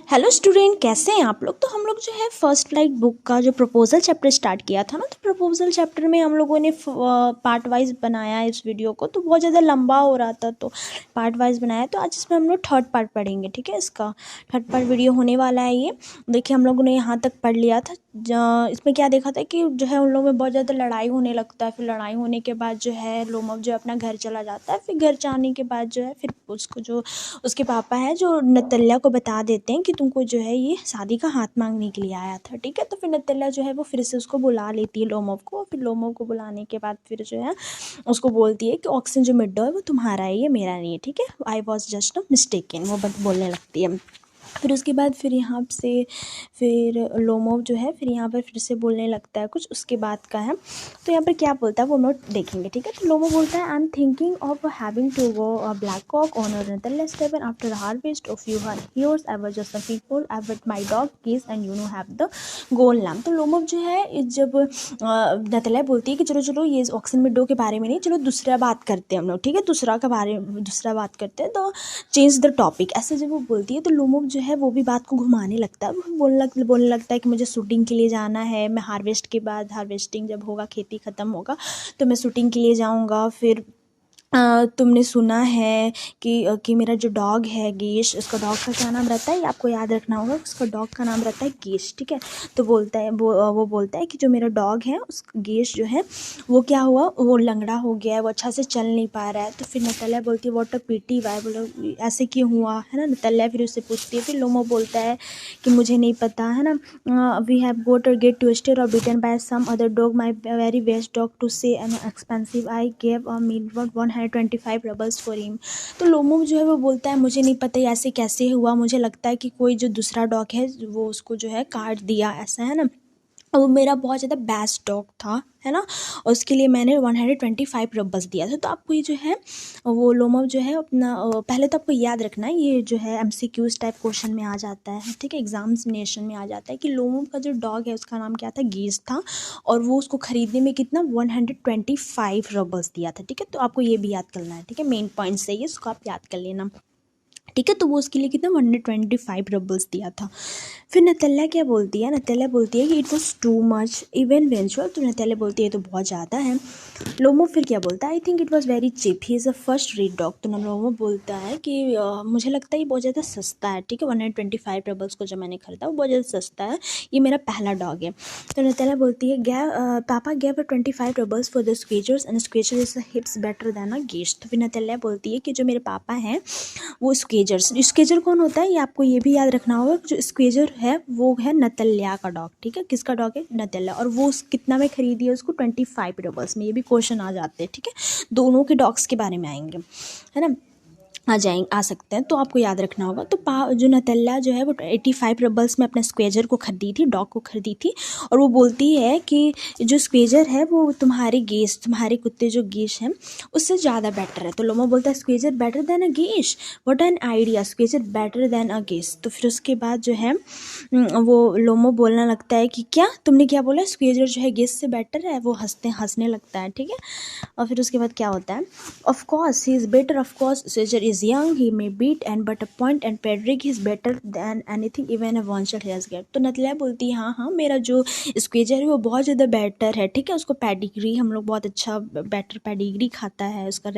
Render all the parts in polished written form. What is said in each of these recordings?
Hello student, कैसे हैं आप लोग। तो हम लोग जो है फर्स्ट लाइक बुक का जो प्रपोजल चैप्टर स्टार्ट किया था ना, तो प्रपोजल चैप्टर में हम लोगों ने पार्ट वाइज बनाया इस वीडियो को। तो बहुत ज़्यादा लंबा हो रहा था तो पार्ट वाइज बनाया। तो आज इसमें हम लोग थर्ड पार्ट पढ़ेंगे। ठीक है, इसका थर्ड पार्ट वीडियो होने वाला है। ये देखिए, हम लोगों ने यहाँ तक पढ़ लिया था। इसमें क्या देखा था कि जो है उन लोगों में बहुत ज़्यादा लड़ाई होने लगता है। फिर लड़ाई होने के बाद जो है लोमव जो अपना घर चला जाता है। फिर घर जाने के बाद जो है फिर उसको जो उसके पापा है जो नतल्या को बता देते हैं कि तुमको जो है ये शादी का हाथ मांगने के लिए आया था। ठीक है, तो फिर नतल्या जो है वो फिर से उसको बुला लेती है लोमव को। फिर लोमव को बुलाने के बाद फिर जो है उसको बोलती है कि ऑक्सीजन जो मिड है वो तुम्हारा है, ये मेरा नहीं है। ठीक है, I was just a mistaken, वो बोलने लगती है। फिर उसके बाद फिर यहाँ से फिर लोमव जो है फिर यहाँ पर फिर से बोलने लगता है कुछ, उसके बाद का है। तो यहाँ पर क्या बोलता है वो नोट देखेंगे। ठीक है, तो लोमव बोलता है, I am thinking of having to go a black cock on a Netherlands table after the harvest of few years. I was just a people. I with my dog, geese, and have the gold lamb. तो लोमव जो है जब नतल्या बोलती है कि चलो चलो ये ऑक्सन मिडो के बारे में नहीं, चलो दूसरा बात करते हैं हम लोग। ठीक है, दूसरा बात करते हैं, तो चेंज द टॉपिक, ऐसे जब वो बोलती है तो लोमव जो है वो भी बात को घुमाने लगता है। वो बोलने लगता है कि मुझे शूटिंग के लिए जाना है, मैं हार्वेस्ट के बाद, हार्वेस्टिंग जब होगा, खेती ख़त्म होगा तो मैं शूटिंग के लिए जाऊँगा। फिर तुमने सुना है कि मेरा जो डॉग है गेश, उसका डॉग का क्या नाम रहता है, ये आपको याद रखना होगा। उसका डॉग का नाम रहता है गेश। ठीक है, तो बोलता है वो बोलता है कि जो मेरा डॉग है उस गेश जो है वो क्या हुआ, वो लंगड़ा हो गया है, वो अच्छा से चल नहीं पा रहा है। तो फिर नतल्या बोलती है व्हाट अ पिटी, वाई, बोलो ऐसे क्यों हुआ है ना। नतल्या फिर उससे पूछती है। फिर लोमो बोलता है कि मुझे नहीं पता है ना, we have got or get twisted or beaten by some other dog, my very best dog to say an expensive, I gave a mean 125 roubles for him. तो लोमो जो है वो बोलता है मुझे नहीं पता ऐसे कैसे हुआ, मुझे लगता है कि कोई जो दूसरा डॉग है वो उसको जो है काट दिया, ऐसा है ना। वो मेरा बहुत ज़्यादा बेस्ट डॉग था, है ना, और उसके लिए मैंने 125 रबल्स दिया था। तो आपको ये जो है वो लोमव जो है अपना पहले तो आपको याद रखना है, ये जो है MCQs टाइप क्वेश्चन में आ जाता है। ठीक है, एग्जामिनेशन में आ जाता है कि लोमव का जो डॉग है उसका नाम क्या था, गीज था, और वो उसको खरीदने में कितना 125 रबल्स दिया था। ठीक है, तो आपको ये भी याद करना है। ठीक है, मेन पॉइंट से ये उसको आप याद कर लेना। ठीक है, तो वो उसके लिए कितना 125 रबल्स दिया था। फिर नतल्या क्या बोलती है, नतल्या बोलती है कि it was too much even eventual. तो नतल्या बोलती है तो बहुत ज़्यादा है। लोमो फिर क्या बोलता है, I think it was very cheap, he is a first rate dog. तो लोमो बोलता है कि मुझे लगता है ये बहुत ज़्यादा सस्ता है। ठीक है, 125 रबल्स को जब मैंने खरीदा वो बहुत ज़्यादा सस्ता है, ये मेरा पहला डॉग है। तो नतल्या बोलती है papa gave 25 roubles for the Squeezers and Squeezer is heaps better than a Guess. तो फिर नतल्या बोलती है कि जो मेरे पापा हैं वो स्क्वेजर कौन होता है, ये आपको ये भी याद रखना होगा। जो स्क्वेजर है वो है नतल्या का डॉग। ठीक है, किसका डॉग है, नतल्या, और वो कितना में खरीदी है उसको 25 रबल्स में। ये भी क्वेश्चन आ जाते हैं। ठीक है, दोनों के डॉग्स के बारे में आएंगे, है ना, आ सकते हैं, तो आपको याद रखना होगा। तो जो नतल्या जो है वो 85 रबल्स में अपने स्क्वेजर को खरीदी थी, डॉग को खरीदी थी। और वो बोलती है कि जो स्क्वेजर है वो तुम्हारे कुत्ते जो गेश हैं उससे ज़्यादा बेटर है। तो लोमो बोलता है Squeezer better than a Guess, what an idea, Squeezer better than a Guess. तो फिर उसके बाद जो है वो लोमो बोलने लगता है कि क्या तुमने क्या बोला, स्क्वेजर जो है गेश से बेटर है। वो हंसने लगता है। ठीक है, और फिर उसके बाद क्या होता है, of course he is better, of course Squeezer is young, he may beat and but a point and Pedrick is better than anything even a one-shot has get। तो नतल्या बोलती है हाँ हाँ, मेरा जो स्क्वेजर है वो बहुत ज़्यादा बेटर है। ठीक है, उसको पेडिग्री, हम लोग बहुत अच्छा बेटर पेडिग्री खाता है, उसका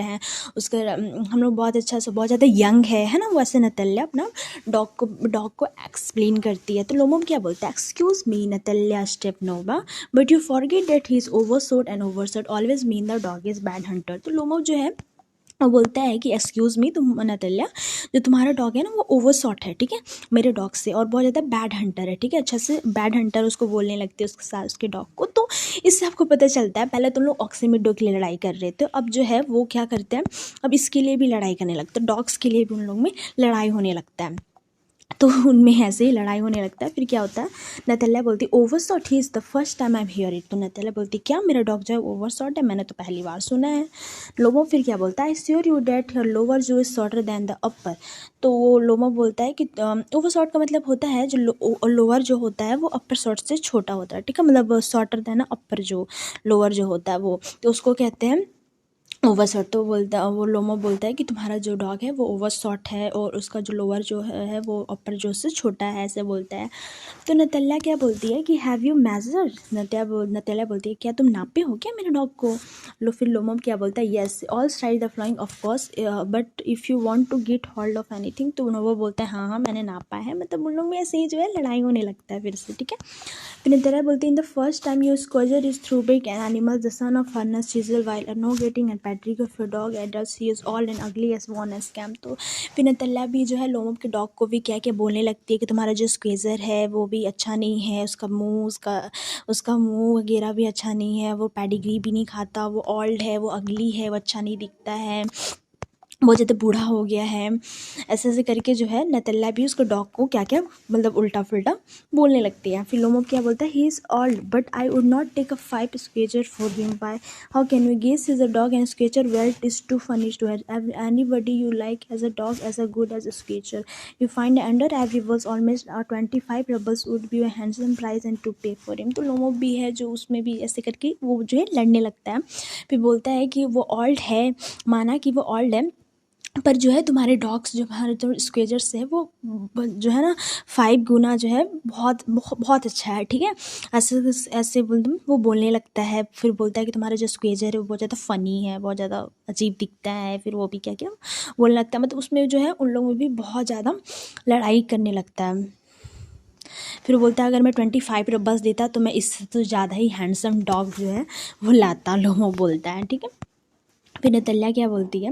हम लोग बहुत अच्छा से बहुत ज़्यादा यंग है ना। वैसे नतल्या अपना डॉग को एक्सप्लेन करती है। तो लोमो क्या बोलता है, excuse me Natalya Stepanovna, but you forget that he is overshot and overshot always mean the dog is bad hunter. तो लोमो जो है वो बोलता है कि एक्सक्यूज़ मी तुम नतल्या, जो तुम्हारा डॉग है ना वो ओवरसॉट है, ठीक है, मेरे डॉग से, और बहुत ज़्यादा बैड हंटर है। ठीक है, अच्छा से बैड हंटर उसको बोलने लगती है उसके साथ उसके डॉग को। तो इससे आपको पता चलता है, पहले तुम लोग ऑक्सीमिडो के लिए लड़ाई कर रहे थे, अब जो है वो क्या करते हैं, अब इसके लिए भी लड़ाई करने लगते हैं, डॉग्स के लिए भी उन लोग में लड़ाई होने लगता है। तो उनमें ऐसे ही लड़ाई होने लगता है। फिर क्या होता है, नतल्या बोलती overshot, he is the first time I hear it. तो नतल्या बोलती क्या मेरा डॉग जो है ओवरसॉट है, मैंने तो पहली बार सुना है। लोमो फिर क्या बोलता है, sure you that your lower jaw is shorter than the upper. तो वो लोमो बोलता है कि ओवरसॉट का मतलब होता है जो लोअर जो होता है वो अपर शॉर्ट से छोटा होता है। ठीक है, मतलब शॉर्टर दैन अपर जो लोअर जो होता है वो, तो उसको कहते हैं ओवर शॉट। तो वो लोमो बोलता है कि तुम्हारा जो डॉग है वो ओवर शॉट है और उसका जो लोअर जो है वो अपर जो से छोटा है, ऐसे बोलता है। तो नतालिया क्या बोलती है कि हैव यू मेजर, नतालिया बोलती है क्या तुम नापे हो क्या मेरे डॉग को। फिर लोमो क्या बोलता है yes all side the flying of course but if you want to get hold of anything. तो वो बोलता है हाँ हाँ मैंने नापा है। मतलब उन लोग में ऐसे ही जो है लड़ाई होने लगता है फिर से, ठीक है। फिर नतालिया बोलती है in the first time you Squeezer is through big an animal the son of furnace Chisel while no getting and Patrick of your dog adult he is all and ugly age one age came. तो फिर Natalia भी जो है लोमो के dog को भी क्या क्या बोलने लगती है कि तुम्हारा जो स्क्वेजर है वो भी अच्छा नहीं है, उसका मुंह वगैरह भी अच्छा नहीं है, वो पेडिग्री भी नहीं खाता, वो ओल्ड है, वो अगली है, वो अच्छा नहीं दिखता है, बहुत ज़्यादा बूढ़ा हो गया है। ऐसे ऐसे करके जो है नतालिया भी उसको डॉग को क्या क्या मतलब उल्टा फुल्टा बोलने लगती है। फिर लोमो क्या बोलता है he is old but I would not take a 5 Squeezer for him by how can we Guess is a dog and Squeezer well it is too funny to have anybody you like as a dog as a good as a Squeezer you find under every worse almost 25 roubles would be a handsome price and to pay for him. तो Lomov भी है जो उसमें भी ऐसे करके वो जो है लड़ने लगता है। फिर बोलता है कि वो ओल्ड है, माना कि वो ओल्ड है पर जो है तुम्हारे डॉग्स जो हमारे जो स्क्वेजर्स है वो जो है ना 5 गुना जो है बहुत बहुत बहुत अच्छा है, ठीक है। ऐसे ऐसे वो बोलने लगता है। फिर बोलता है कि तुम्हारा जो स्क्वेजर है वो बहुत ज़्यादा फ़नी है, बहुत ज़्यादा अजीब दिखता है। फिर वो भी क्या क्या बोलने लगता है। मतलब उसमें जो है उन लोगों में भी बहुत ज़्यादा लड़ाई करने लगता है। फिर वो बोलता है अगर मैं 25 रबल्स देता तो मैं इससे तो ज़्यादा ही हैंडसम डॉग जो है वो लाता, लोमो बोलता है, ठीक है। फिर नतालिया क्या बोलती है,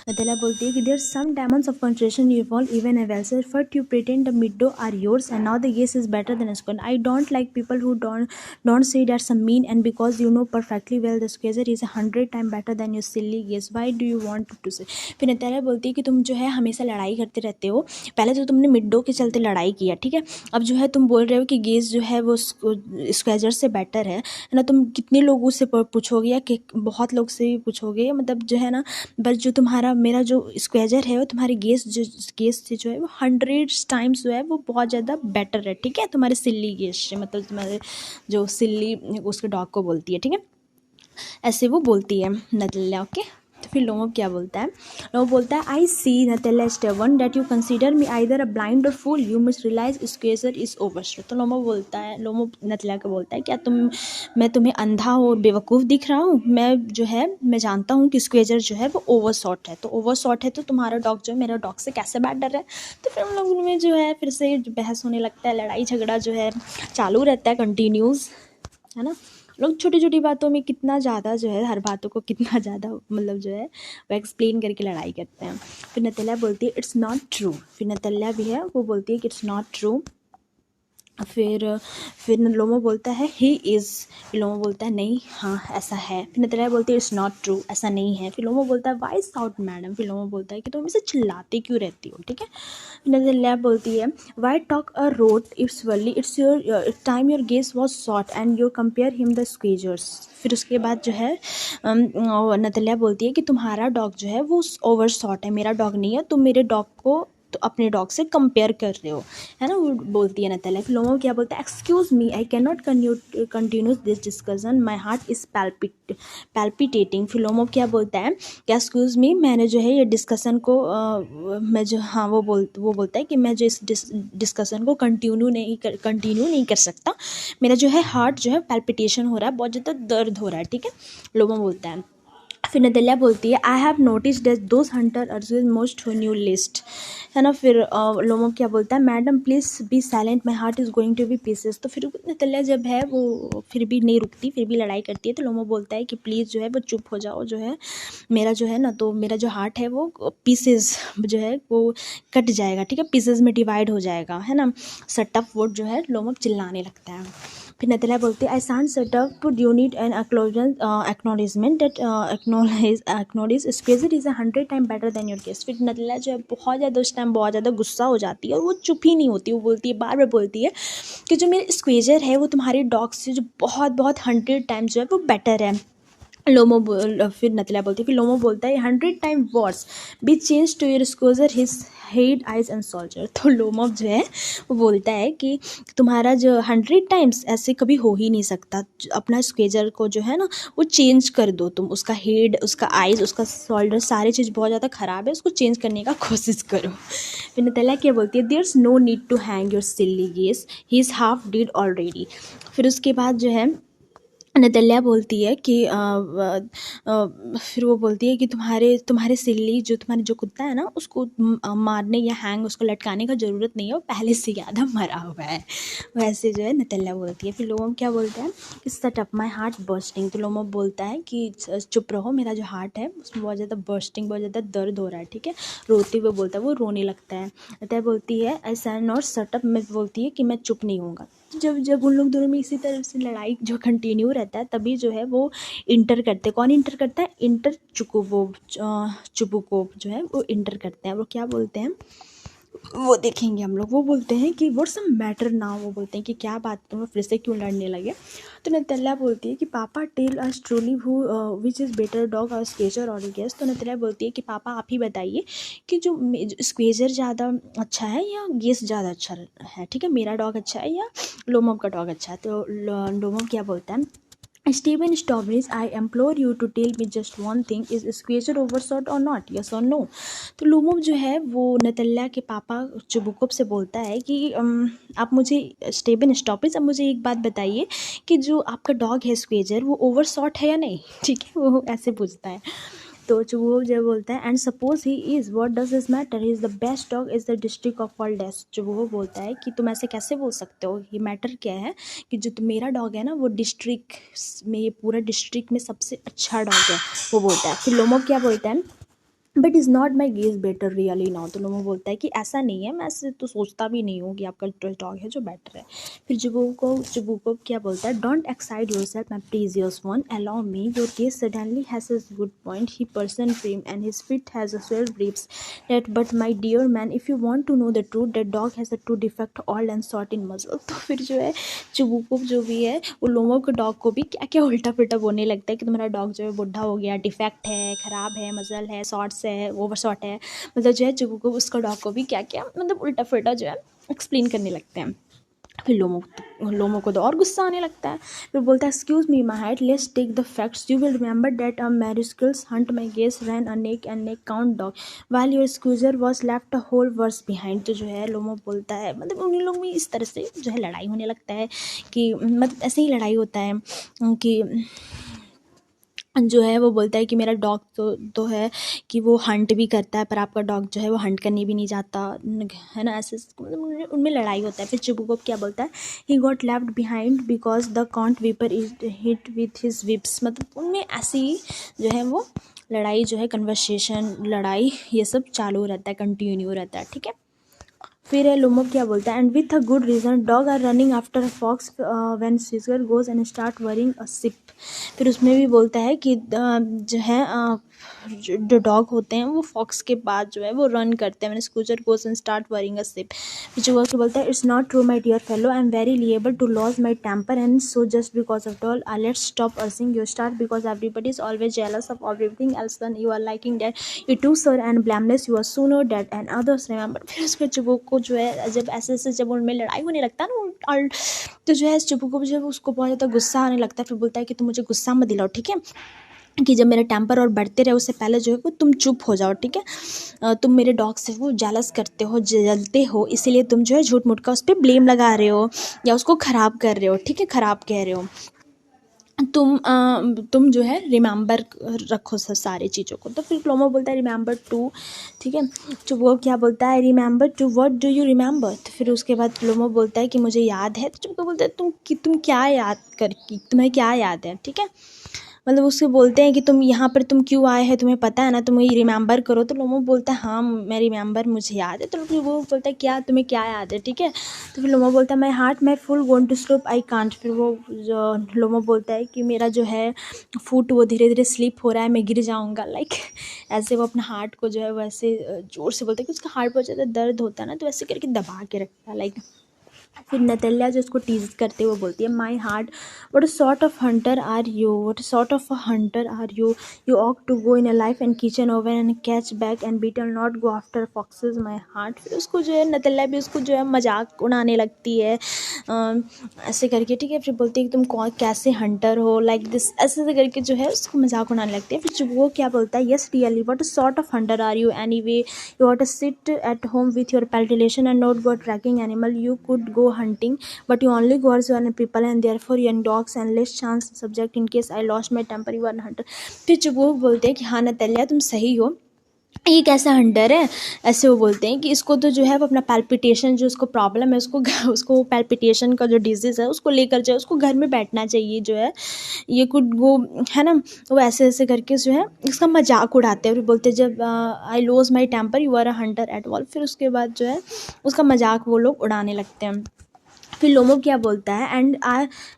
नतालिया बोलती है कि there some diamonds of contradiction you evolve even a welsher but you pretend the meadow are yours and now the guess is better than scone I don't like people who don't say that some mean and because you know perfectly well the Squeezer is 100 time better than your silly Guess why do you want to say. फिर Natalia बोलती है कि तुम जो है हमेशा लड़ाई करते रहते हो, पहले तो तुमने मिडो के चलते लड़ाई किया, ठीक है, अब जो है तुम बोल रहे हो कि गेस जो है वो स्क्वेजर से बेटर है ना। तुम कितने लोगों से पूछोगे या कि बहुत लोग से भी पूछोगे, मतलब जो है ना बस जो तुम्हारा मेरा जो स्क्वेजर है वो तुम्हारे गेस से जो है वो 100 टाइम्स जो है वो बहुत ज़्यादा बेटर है, ठीक है, तुम्हारे सिल्ली गेस से। मतलब तुम्हारे जो सिल्ली उसके डॉग को बोलती है, ठीक है, ऐसे वो बोलती है नतालिया, ओके। तो फिर लोमो क्या बोलता है, लोमो बोलता है I see Natalia Steven that you consider me either a blind or fool you must realise Squeezer is over. तो लोमो बोलता है, लोमो नतालिया को बोलता है क्या मैं तुम्हें अंधा और बेवकूफ़ दिख रहा हूँ। मैं जानता हूँ कि स्क्वेजर जो है वो ओवर शॉट है, तो ओवर शॉट है तो तुम्हारा डॉग जो है मेरा डॉग से कैसे बेटर है। तो फिर हम लोग में जो है फिर से बहस होने लगता है, लड़ाई झगड़ा जो है चालू रहता है कंटिन्यूज़, है ना। लोग छोटी छोटी बातों में कितना ज़्यादा जो है हर बातों को कितना ज़्यादा मतलब जो है वो एक्सप्लेन करके लड़ाई करते हैं। फिर नतालिया बोलती है इट्स नॉट ट्रू। फिर नतालिया भी है वो बोलती है कि इट्स नॉट ट्रू। फिर लोमो बोलता है ही इज़, लोमो बोलता है नहीं हाँ ऐसा है। फिर नतालिया बोलती है इट्स नॉट ट्रू, ऐसा नहीं है। फिर लोमो बोलता है वाई साउट मैडम। फिर लोमो बोलता है कि तुम इसे चिल्लाते क्यों रहती हो, ठीक है। नतालिया बोलती है why talk a road it's early it's your time your Guess was short and your compare him the Squeezers. फिर उसके बाद जो है नतालिया बोलती है कि तुम्हारा डॉग जो है वो ओवर शॉर्ट है, मेरा डॉग नहीं है, तुम मेरे डॉग को तो अपने डॉग से कंपेयर कर रहे हो, है ना, वो बोलती है नतालिया। फिर लोगों क्या बोलता है excuse me I can not continue this discussion my heart is palpitating. फिर लोगों क्या बोलता है कि एक्सक्यूज़ मी मैंने जो है ये डिस्कशन को मैं जो हाँ वो बोलता है कि मैं जो इस डिस्कशन को कंटिन्यू नहीं कर सकता, मेरा जो है हार्ट जो है पैल्पिटेशन हो रहा है, बहुत ज़्यादा दर्द हो रहा है, ठीक है, लोगों बोलता है। फिर नतालिया बोलती है I have notice that those hunter are most new list, है ना। फिर लोमो क्या बोलता है madam please be silent my heart is going to be pieces. तो फिर नतालिया जब है वो फिर भी नहीं रुकती, फिर भी लड़ाई करती है। तो लोमो बोलता है कि प्लीज़ जो है वो चुप हो जाओ, जो है मेरा जो है ना तो मेरा जो हार्ट है वो पीसेस जो है वो कट जाएगा, ठीक है, पीसेस में डिवाइड हो जाएगा, है ना। सटअप वर्ड जो है लोमो चिल्लाने लगता है। फिर नतालिया बोलती है I shan't set up you need an acknowledgement that acknowledge Squeezer is 100 time better than your case. फिर नतालिया जो है बहुत ज़्यादा उस टाइम बहुत ज़्यादा गुस्सा हो जाती है और वो चुप ही नहीं होती, वो बोलती है बार बार बोलती है कि जो मेरे स्क्वेजर है वो तुम्हारे डॉग से जो बहुत बहुत 100 टाइम्स जो है वो बेटर है। फिर नतला बोलती है, फिर लोमो बोलता है 100 time worse be change to your Squeezer his head eyes and soldier. तो लोमो जो है वो बोलता है कि तुम्हारा जो 100 टाइम्स ऐसे कभी हो ही नहीं सकता, अपना स्क्वेजर को जो है ना वो चेंज कर दो तुम, उसका हेड, उसका आइज़, उसका शोल्डर, सारी चीज़ बहुत ज़्यादा ख़राब है, उसको चेंज करने का कोशिश करो। फिर नतला क्या बोलती है, there is no need to hang your silly guess, he is half dead already. फिर उसके बाद जो है नतल्या बोलती है कि फिर वो बोलती है कि तुम्हारे सिल्ली, जो तुम्हारे जो कुत्ता है ना, उसको मारने या हैंग, उसको लटकाने का ज़रूरत नहीं है, वो पहले से ज़्यादा मरा हुआ है, वैसे जो है नतल्या बोलती है। फिर लोमो क्या बोलता है कि set up my heart bursting. तो लोमो बोलता है कि चुप रहो, मेरा जो हार्ट है उसमें बहुत ज़्यादा बर्स्टिंग, बहुत ज़्यादा दर्द हो रहा है, ठीक है। रोते हुए बोलता है, वो रोने लगता है। नतल्या बोलती है आई सैन नॉट सेट अप, मैं बोलती है कि मैं चुप नहीं होऊंगा। जब उन लोग दोनों में इसी तरह से लड़ाई जो कंटिन्यू रहता है, तभी जो है वो इंटर करते हैं। कौन इंटर करता है? इंटर चुबुकोव जो है वो इंटर करते हैं। वो क्या बोलते हैं वो देखेंगे हम लोग। वो बोलते हैं कि व्हाट्स द मैटर नाउ, वो बोलते हैं कि क्या बात, तुम फिर से क्यों लड़ने लगे। तो नतल्या बोलती है कि पापा tell us truly who which is better dog और स्क्वेजर और गेस। तो नतल्या बोलती है कि पापा आप ही बताइए कि जो स्क्वेजर ज़्यादा अच्छा है या गेस ज़्यादा अच्छा है, ठीक है, मेरा डॉग अच्छा है या लोमो का डॉग अच्छा है। तो लोमो क्या बोलता है, Stephen Strawberries, I implore you to tell me just one thing, is Squeezer overshot or not? Yes or no? तो लूमो जो है वो नतल्या के पापा चुबुकोव से बोलता है कि आप मुझे, स्टेबन स्टॉपिस, अब मुझे एक बात बताइए कि जो आपका डॉग है स्क्वेजर, वो ओवरशॉट है या नहीं, ठीक है, वो ऐसे पूछता है। तो चुबुकोव जो बोलता है and suppose he is, what does this matter, he is the best dog is the district of all डेस्ट। चुबुकोव बोलता है कि तुम ऐसे कैसे बोल सकते हो, ये मैटर क्या है कि जो मेरा डॉग है ना वो डिस्ट्रिक्ट में, ये पूरा डिस्ट्रिक्ट में सबसे अच्छा डॉग है, वो बोलता है। फिर लोमो क्या बोलता है, but is not my guess better really now. तो लोमो बोलता है कि ऐसा नहीं है, मैं ऐसे तो सोचता भी नहीं हूँ कि आपका जो डॉग है जो बेटर है। फिर चुबुकोव क्या बोलता है, don't excite your self my precious one, allow me, your case suddenly has his good point, he person frame and his fit has a 12 ribs that, but my dear man if you want to know the truth that dog has a two defect all and short in muscle. तो फिर जो है Chubukov जो भी है वो लोमो के dog को भी क्या क्या उल्टा पुल्टा बोलने लगता है कि तुम्हारा डॉग जो है बुढ़ा हो गया, डिफेक्ट है, ख़राब है, मसल है, शॉर्ट्स है, ओवर शॉर्ट है, मतलब जो है चुबुकोव उसका डॉग को भी क्या क्या मतलब उल्टा पुल्टा जो है एक्सप्लेन करने लगते हैं। फिर लोमो को तो और गुस्सा आने लगता है। फिर बोलता है, excuse me my height, let's take the facts, you will remember that a Mariskals hunt my Guess ran a neck and neck count dog while your Squeezer was left a whole verst behind. तो जो है Lomov बोलता है, मतलब उन लोग में इस तरह से जो है लड़ाई होने लगता है कि मतलब ऐसे ही लड़ाई होता है कि जो है वो बोलता है कि मेरा डॉग तो है कि वो हंट भी करता है, पर आपका डॉग जो है वो हंट करने भी नहीं जाता है ना, ऐसे मतलब उनमें लड़ाई होता है। फिर चुबुकोव क्या बोलता है, he got left behind because the count whipper is hit with his whips. मतलब उनमें ऐसी ही जो है वो लड़ाई जो है, कन्वर्सेशन, लड़ाई, ये सब चालू रहता है, कंटिन्यू रहता है, ठीक है। फिर है लोमो क्या बोलता है, and with a good reason dog are running after a fox when Caesar goes and start worrying a sheep. फिर उसमें भी बोलता है कि जो है जो डॉग होते हैं वो फॉक्स के बाद जो है वो रन करते हैं, मैंने Squeezer goes and start worrying a sheep. फिर जो क्या बोलता है, it's not true my dear fellow, I am very liable to loss my temper and so just because of doll I let's stop arsing your start because everybody is always jealous of everything else one you are liking that you to sir and blameless you are sooner dead and others remember. फिर उसके चुबुक को जो है जब ऐसे जब उनमें लड़ाई होने लगता है ना, और तो जो है चुबुक को जब उसको बहुत ज़्यादा गुस्सा आने लगता है, फिर बोलता है कि तुम मुझे गुस्सा मत दिलाओ, ठीक है, कि जब मेरा टेम्पर और बढ़ते रहे उससे पहले जो है वो तुम चुप हो जाओ, ठीक है। तुम मेरे डॉग से वो जेलस करते हो, जलते हो, इसीलिए तुम जो है झूठ मूठ का उस पर ब्लेम लगा रहे हो या उसको ख़राब कर रहे हो, ठीक है, ख़राब कह रहे हो। तुम जो है रिमेंबर रखो सारी चीज़ों को। तो फिर लोमो बोलता है रिमेंबर टू, ठीक है। तो वो क्या बोलता है, remember to what do you remember. तो फिर उसके बाद लोमो बोलता है कि मुझे याद है। तो चुपको बोलता है तुम क्या याद कर, तुम्हें क्या याद है, ठीक है, मतलब उससे बोलते हैं कि तुम यहाँ पर तुम क्यों आए हैं, तुम्हें पता है ना, तुम ये रिमेंबर करो। तो लोमो बोलता है हाँ मैं रिमेंबर, मुझे याद है। तो फिर वो बोलता है क्या, तुम्हें क्या याद है, ठीक है। तो फिर लोमो बोलता है my heart my full going to slip I can't. फिर वो जो लोमो बोलता है कि मेरा जो है फुट वो धीरे धीरे स्लिप हो रहा है, मैं गिर जाऊँगा, लाइक ऐसे वो अपना हार्ट को जो है वैसे ज़ोर से बोलता है कि उसका हार्ट बहुत ज़्यादा दर्द होता है ना, तो वैसे करके दबा के रखता है, लाइक फिर नतल्या जो उसको टीज करते हुए बोलती है, my heart what sort of hunter are you, what sort of hunter are you, you ought to go in a life and kitchen oven and catch back and beetle, not go after foxes my heart. फिर उसको जो है नतल्या भी उसको जो है मजाक उड़ाने लगती है ऐसे करके, ठीक है। फिर बोलती है कि तुम कौन कैसे हंटर हो, लाइक दिस, ऐसे ऐसे करके जो है उसको मजाक उड़ाने लगती है। फिर जब वो क्या बोलता है, yes really what sort of hunter are you anyway, you ought to sit at home with your peltilation and not go tracking animal, you could go hunting but you only go as one people and therefore your dogs and less chance subject in case I lost my temper, you are a hunter। फिर जब वो बोलते हैं कि हाँ नतल्या तुम सही हो, ये कैसा हंटर है, ऐसे वो बोलते हैं कि इसको तो जो है वो अपना पैल्पिटेशन जो उसको प्रॉब्लम है उसको पैल्पिटेशन का जो डिजीज़ है उसको लेकर जाए, उसको घर में बैठना चाहिए जो है, ये कुछ वो है ना, वो ऐसे ऐसे करके जो है इसका मजाक उड़ाते हैं। फिर बोलते हैं जब I loss my temper you are a hunter at all. फिर उसके बाद जो है उसका मजाक वो लोग उड़ाने लगते हैं। फिर लोमो क्या बोलता है,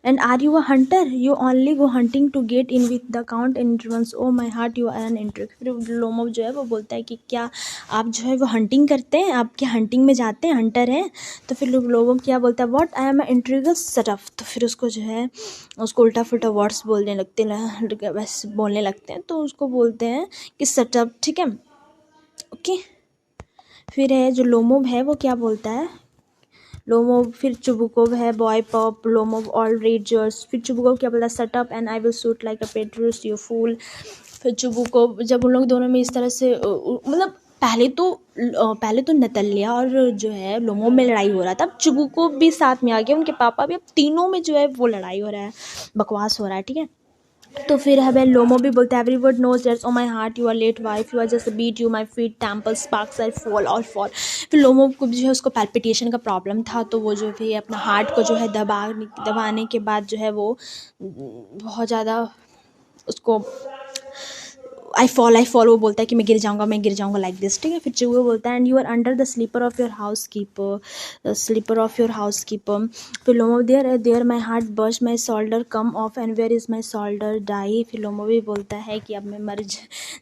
and are you a hunter, you only go hunting to get in with the count in intervals, oh my heart you are an intrigue. फिर लोमो जो है वो बोलता है कि क्या आप जो है वो हंटिंग करते हैं, आप क्या हंटिंग में जाते हैं, हंटर हैं। तो फिर लोमो क्या बोलता है, व्हाट आई एम अ इंट्रिगस सटफ। तो फिर उसको जो है उसको उल्टा फुल्टा वर्ड्स बोलने लगते हैं, बस बोलने लगते हैं, तो उसको बोलते हैं कि सटअप, ठीक है, ओके। फिर है जो लोमो है वो क्या बोलता है, लोमो फिर चुबुकोव है, boy pop Lomov all razors. फिर चुबुकोव क्या बोलता है, set up and I will shoot like a partridge you fool. फिर चुबुकोव जब उन लोग दोनों में इस तरह से मतलब पहले तो नतल्या और जो है लोमो में लड़ाई हो रहा था, अब चुबुकोव भी साथ में आ गया, उनके पापा भी, अब तीनों में जो है वो लड़ाई हो रहा है, बकवास हो रहा है, ठीक है। तो फिर हमें लोमो भी बोलते हैं, every word nose that's oh my heart you are late wife, you are just beat you my feet temple sparks I fall all fall. फिर लोमो को जो है उसको पैल्पिटेशन का प्रॉब्लम था, तो वो जो है अपना हार्ट को जो है दबाने के बाद जो है वो बहुत ज़्यादा उसको आई फॉल वो बोलता है कि मैं गिर जाऊंगा लाइक दिस, ठीक है। फिर चूहे बोलता है, and you are under the slipper of your house keeper. फिर Lomov there my heart burst my shoulder come off and where is my shoulder die. फिर लोमो भी बोलता है कि अब मैं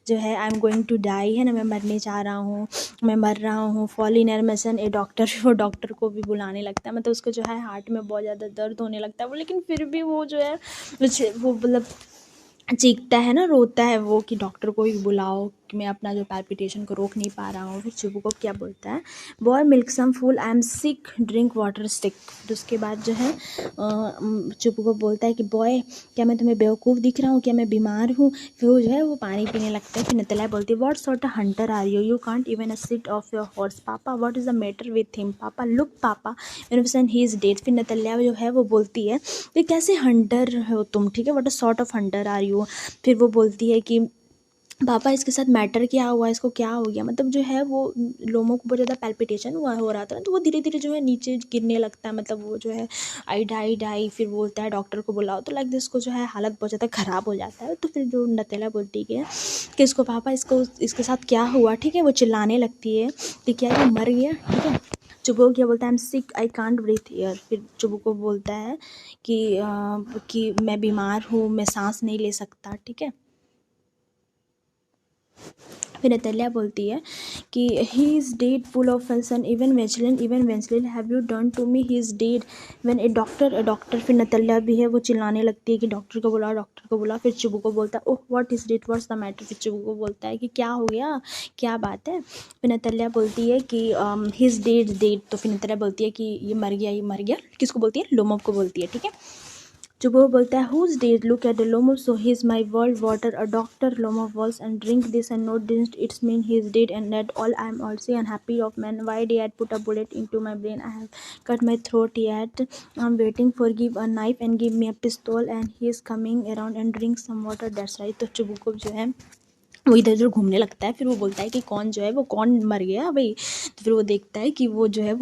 जो है I am going to die, है ना, मैं मरने जा रहा हूँ, मैं मर रहा हूँ। फॉल इन एरमेसन ए डॉक्टर, वो डॉक्टर को भी बुलाने लगता है, मतलब उसको जो है हार्ट में बहुत ज़्यादा दर्द होने लगता है वो, लेकिन फिर भी वो जो है वो मतलब चीखता है ना, रोता है वो कि डॉक्टर को ही बुलाओ कि मैं अपना जो पैल्पिटेशन को रोक नहीं पा रहा हूँ। फिर चुबुको क्या बोलता है, boy milk some fool I am sick drink water stick. तो उसके बाद जो है चुबुको बोलता है कि बॉय क्या मैं तुम्हें बेवकूफ़ दिख रहा हूँ, क्या मैं बीमार हूँ। फिर वो जो है वो पानी पीने लगता है। फिर नतल्या बोलती है, what sort of hunter are you, you can't even sit of your horse papa, what is the matter with him papa, look papa he is dead. फिर नतल्या जो है वो बोलती है कि कैसे हंटर हो तुम, ठीक है, what a sort of hunter are you. फिर वो बोलती है कि पापा इसके साथ मैटर क्या हुआ, इसको क्या हो गया, मतलब जो है वो लोमो को बहुत ज़्यादा पैल्पिटेशन हो रहा था ना, तो वो धीरे धीरे जो है नीचे गिरने लगता है, मतलब वो जो है आई डाई। फिर बोलता है डॉक्टर को बुलाओ, तो लाइक दिस को जो है हालत बहुत ज़्यादा ख़राब हो जाता है। तो फिर जो नतल्या बोलती है कि इसको पापा इसके साथ क्या हुआ, ठीक है, वो चिल्लाने लगती है कि क्या ये मर गया, ठीक है। चुबुको क्या बोलता है, I am sick I can't breathe air. फिर चुबुको बोलता है कि मैं बीमार हूँ, मैं सांस नहीं ले सकता, ठीक है। फिर नतल्या बोलती है कि he is dead full of function even ventling have you done to me, he is dead when a doctor. फिर नतल्या भी है वो चिल्लाने लगती है कि डॉक्टर को बुला। फिर चुबुको बोलता है, oh what is dead, what's the matter. फिर चुबुको बोलता है कि क्या हो गया, क्या बात है। फिर नतल्या बोलती है कि ही इज़ डेड। तो फिर नतल्या बोलती है कि ये मर गया। किसको बोलती है, लोमो को बोलती है, ठीक है। Jubo बोलता है, whose dead, look at the Lomo, so he's my world water, a doctor Lomo was, and drink this and not this, it's mean he's dead, and that all I am also unhappy of man, why did I put a bullet into my brain, I have cut my throat yet, I'm waiting for give a knife and give me a pistol, and he's coming around and drink some water, that's right। तो चुबुको जो है वो इधर उधर घूमने लगता है। फिर वो बोलता है कि कौन मर गया भाई। तो फिर वो देखता है कि वो जो है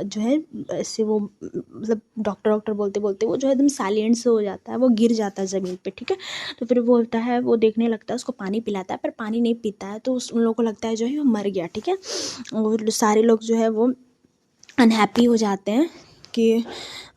जो है ऐसे वो मतलब डॉक्टर बोलते बोलते वो जो है एकदम साइलेंट से हो जाता है, वो गिर जाता है ज़मीन पे, ठीक है। तो फिर वो बोलता है, वो देखने लगता है, उसको पानी पिलाता है पर पानी नहीं पीता है, तो उन लोगों को लगता है जो है वो मर गया, ठीक है। और सारे लोग जो है वो अनहैप्पी हो जाते हैं कि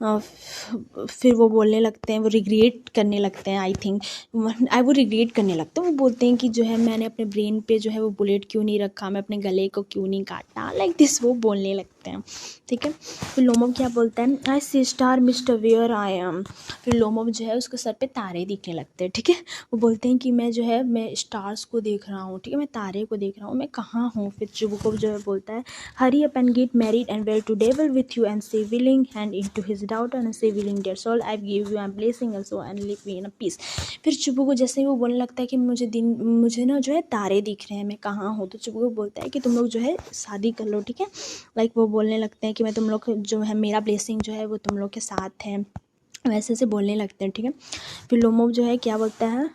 फिर वो बोलने लगते हैं, वो रिग्रेट करने लगते हैं, वो रिग्रेट करने लगते हैं। वो बोलते हैं कि जो है मैंने अपने ब्रेन पे जो है वो बुलेट क्यों नहीं रखा, मैं अपने गले को क्यों नहीं काटा, लाइक दिस वो बोलने लगते लगते हैं, ठीक है। फिर लोमोव क्या बोलता है, I see star mister where I am. फिर लोमोव जो है उसके सर पे तारे दिखने लगते हैं, ठीक है। वो बोलते हैं कि मैं जो है मैं स्टार्स को देख रहा हूँ, ठीक है, मैं तारे को देख रहा हूँ, मैं कहाँ हूँ। फिर चुबुको जो है बोलता है, hurry up and get married and well to devil with you and say willing hand in to his daughter and say willing dare soul I give you em blessing also and live in a peace. फिर Chubukov जैसे ही वो बोलने लगता है कि मुझे ना जो है तारे दिख रहे हैं, मैं कहाँ हूँ, तो चुबुको बोलता है कि तुम लोग जो है शादी कर लो, ठीक है। लाइक वो बोलने लगते हैं कि मैं तुम लोग जो है मेरा ब्लेसिंग जो है वो तुम लोग के साथ है, वैसे से बोलने लगते हैं, ठीक है। फिर लोमोव जो है क्या बोलता है,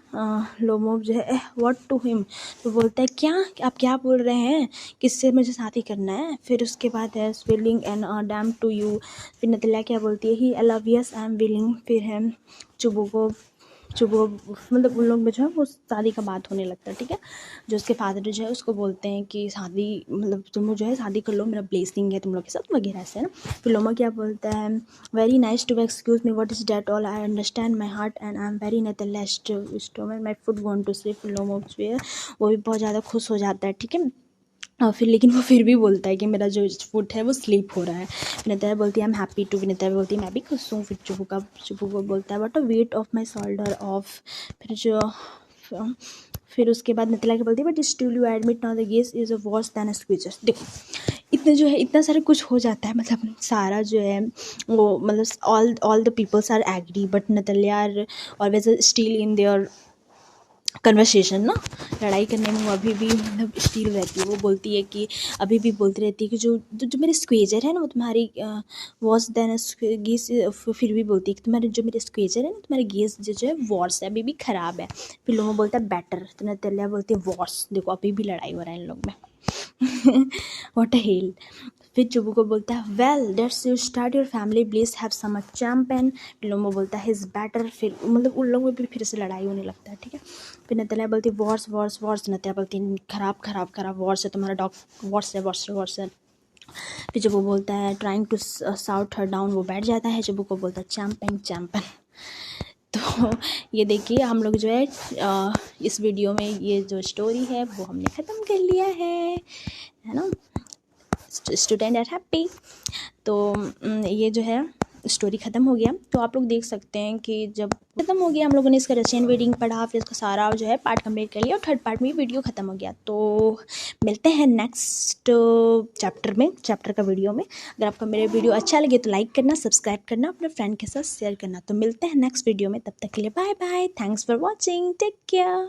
लोमोव जो है व्हाट टू हिम, तो बोलता है क्या, आप क्या बोल रहे हैं, किससे मुझे शादी करना है। फिर उसके बाद है willing and damn to you. फिर नतल्या क्या बोलती है, he love yes I am willing. फिर है चुबुको मतलब उन लोग में जो है वो शादी का बात होने लगता है, ठीक है। जो उसके फादर जो है उसको बोलते हैं कि शादी मतलब तुम लोग जो है शादी कर लो, मेरा ब्लेसिंग है तुम लोग के साथ वगैरह से, है ना। फिर लोमा क्या बोलता है, very nice to excuse me what is that all I understand my heart and I am very नेटलेस्ट stomach my foot want to sleep. लोमा जो है वो भी बहुत ज़्यादा खुश हो जाता है, ठीक है। और फिर लेकिन वो फिर भी बोलता है कि मेरा जो फुट है वो स्लीप हो रहा है। विनीता बोलती है I am happy to. Vinita बोलती है मैं भी खुश हूँ। फिर चुबुको बोलता है what a weight off my shoulder off. फिर उसके बाद नतला की बोलती है but still you admit now the guess is a worse than a squeezer. देखो इतना जो है इतना सारा कुछ हो जाता है, मतलब सारा जो है वो मतलब all the peoples are agree but Natalia are always still in their conversation ना। लड़ाई करने में वो अभी भी मतलब स्टील रहती है। वो बोलती है कि अभी भी बोलती रहती है कि जो मेरे स्क्वेजर है ना वो तुम्हारी वॉस देन गीस। फिर भी बोलती है कि तुम्हारे जो मेरे स्क्वेजर है ना तुम्हारे गीस जो है वॉर्स है अभी भी ख़राब है। फिर लोगों बोलता है बेटर, तो नतल्या बोलती है वॉर्स। देखो अभी भी लड़ाई हो रहा है इन लोग में। What a hell. फिर चुबुको बोलता है well that's you start your family please have some champion. लोमो बोलता है इज बेटर। फिर मतलब उन लोगों में भी फिर से लड़ाई होने लगता है, ठीक है। फिर नतल्या बोलती है वॉर्स वॉर्स वॉर्स। नतल्या बोलती है खराब खराब खराब वॉर्स है तुम्हारा डॉग, वॉर्स है वॉर्स है वॉर्स है। फिर जब वो बोलता है trying to shout her down, वो बैठ जाता है। चुबुको बोलता है चैम्पियन चैम्पियन। तो ये देखिए हम लोग जो है इस वीडियो में ये जो स्टोरी है वो हमने ख़त्म कर लिया है ना। Student are happy. तो ये जो है स्टोरी ख़त्म हो गया। तो आप लोग देख सकते हैं कि जब ख़त्म हो गया हम लोगों ने इसका रशियन रीडिंग पढ़ा, फिर इसका सारा जो है पार्ट कंप्लीट कर लिया और थर्ड पार्ट में वीडियो ख़त्म हो गया। तो मिलते हैं नेक्स्ट चैप्टर में, चैप्टर का वीडियो में। अगर आपको मेरे वीडियो अच्छा लगे तो लाइक करना, सब्सक्राइब करना, अपने फ्रेंड के साथ शेयर करना। तो मिलते हैं नेक्स्ट वीडियो में, तब तक के लिए bye bye. Thanks for watching, take care.